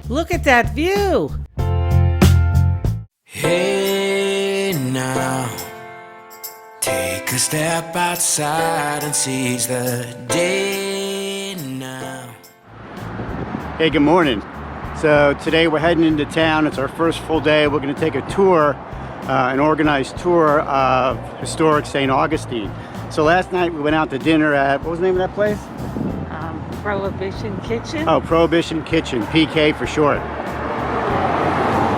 Look at that view! Hey now, take a step outside and seize the day now. Hey, good morning. So today we're heading into town. It's our first full day. We're going to take a tour, an organized tour of historic St. Augustine. So last night we went out to dinner at, what was the name of that place? Prohibition Kitchen? Oh, Prohibition Kitchen, PK for short.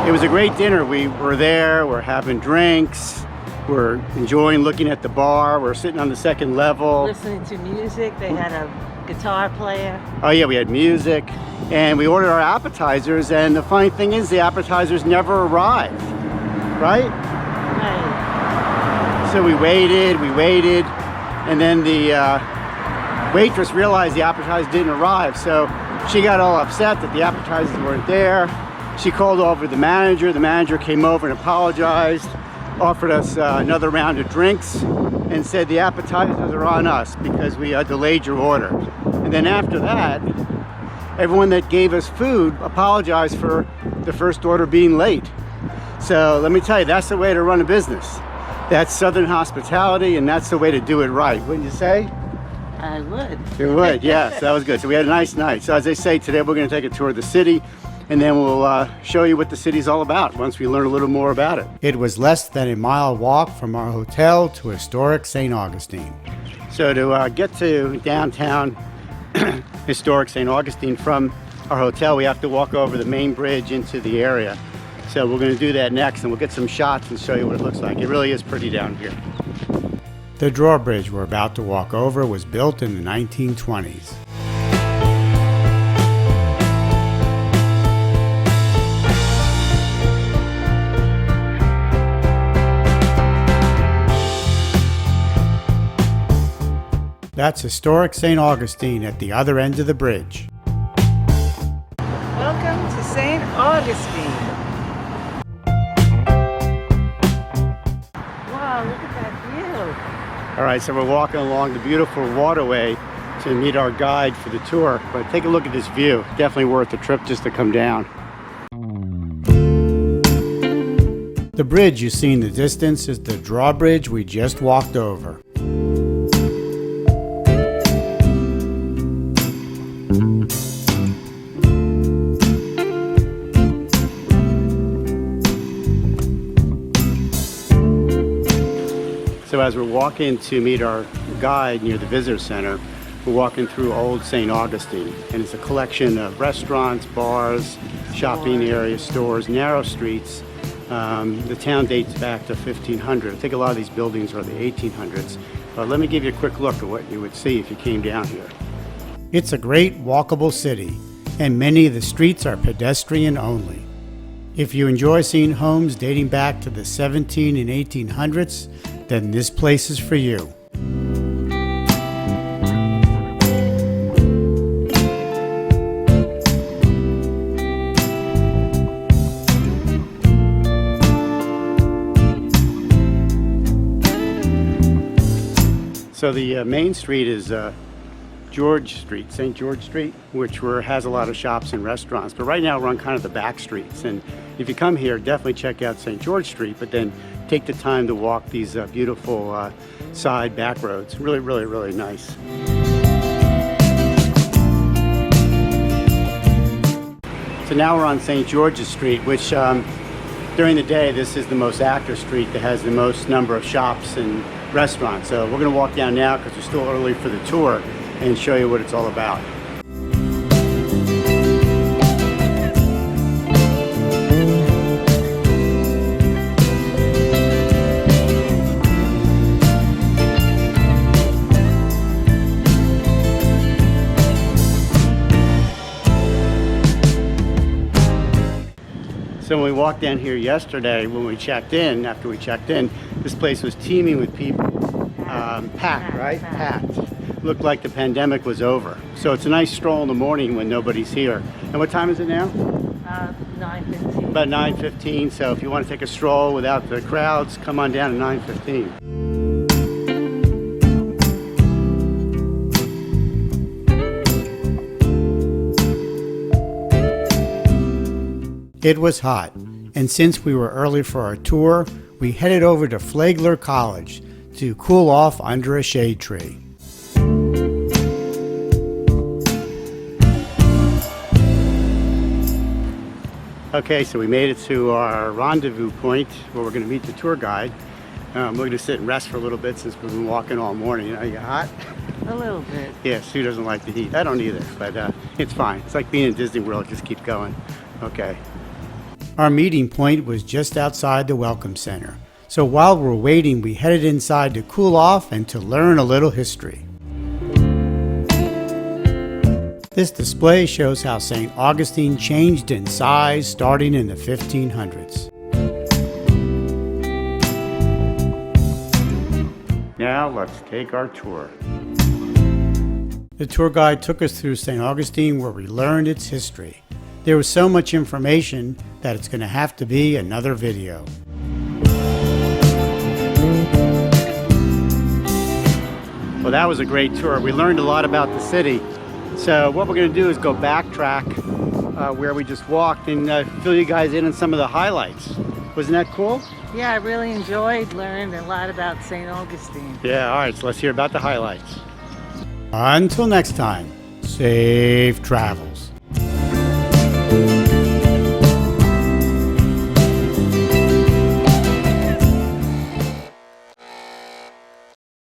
It was a great dinner. We were there, we're having drinks, we're enjoying looking at the bar, we're sitting on the second level. Listening to music. They had a guitar player. Oh yeah, we had music, and we ordered our appetizers, and the funny thing is the appetizers never arrived, right? Right. So we waited, and then the waitress realized the appetizers didn't arrive, so she got all upset that the appetizers weren't there. She called over the manager. The manager came over and apologized, offered us another round of drinks, and said the appetizers are on us because we delayed your order. And then after that, everyone that gave us food apologized for the first order being late. So let me tell you, that's the way to run a business. That's Southern hospitality, and that's the way to do it right, wouldn't you say? I would. You would, yes, that was good. So we had a nice night. So as I say, today we're going to take a tour of the city, and then we'll show you what the city's all about once we learn a little more about it. It was less than a mile walk from our hotel to historic St. Augustine. So to get to downtown historic St. Augustine from our hotel, we have to walk over the main bridge into the area. So we're going to do that next, and we'll get some shots and show you what it looks like. It really is pretty down here. The drawbridge we're about to walk over was built in the 1920s. That's historic St. Augustine at the other end of the bridge. Welcome to St. Augustine. Wow, look at that view. All right, so we're walking along the beautiful waterway to meet our guide for the tour. But take a look at this view. Definitely worth the trip just to come down. The bridge you see in the distance is the drawbridge we just walked over. So as we're walking to meet our guide near the visitor center, we're walking through Old St. Augustine, and it's a collection of restaurants, bars, shopping areas, stores, narrow streets. The town dates back to 1500. I think a lot of these buildings are the 1800s. But let me give you a quick look at what you would see if you came down here. It's a great walkable city, and many of the streets are pedestrian only. If you enjoy seeing homes dating back to the 17 and 1800s, then this place is for you. So the main street is George Street, St. George Street, which has a lot of shops and restaurants. But right now we're on kind of the back streets. And if you come here, definitely check out St. George Street, but then take the time to walk these beautiful side back roads. Really, really, really nice. So now we're on St. George's Street, which during the day, this is the most active street that has the most number of shops and restaurants. So we're going to walk down now because we're still early for the tour and show you what it's all about. So when we walked down here yesterday, when we checked in, after we checked in, this place was teeming with people. Packed, right? Packed. Looked like the pandemic was over. So it's a nice stroll in the morning when nobody's here. And what time is it now? 9:15. About 9:15. So if you want to take a stroll without the crowds, come on down at 9:15. It was hot, and since we were early for our tour, we headed over to Flagler College to cool off under a shade tree. Okay, so we made it to our rendezvous point where we're going to meet the tour guide. We're going to sit and rest for a little bit since we've been walking all morning. You know, you hot? A little bit. Yeah, Sue doesn't like the heat. I don't either, but it's fine. It's like being in Disney World, just keep going. Okay. Our meeting point was just outside the Welcome Center. So while we were waiting, we headed inside to cool off and to learn a little history. This display shows how St. Augustine changed in size starting in the 1500s. Now let's take our tour. The tour guide took us through St. Augustine where we learned its history. There was so much information that it's going to have to be another video. Well, that was a great tour. We learned a lot about the city. So what we're going to do is go backtrack where we just walked and fill you guys in on some of the highlights. Wasn't that cool? Yeah, I really enjoyed learning a lot about St. Augustine. Yeah, all right, so let's hear about the highlights. Until next time, safe travels.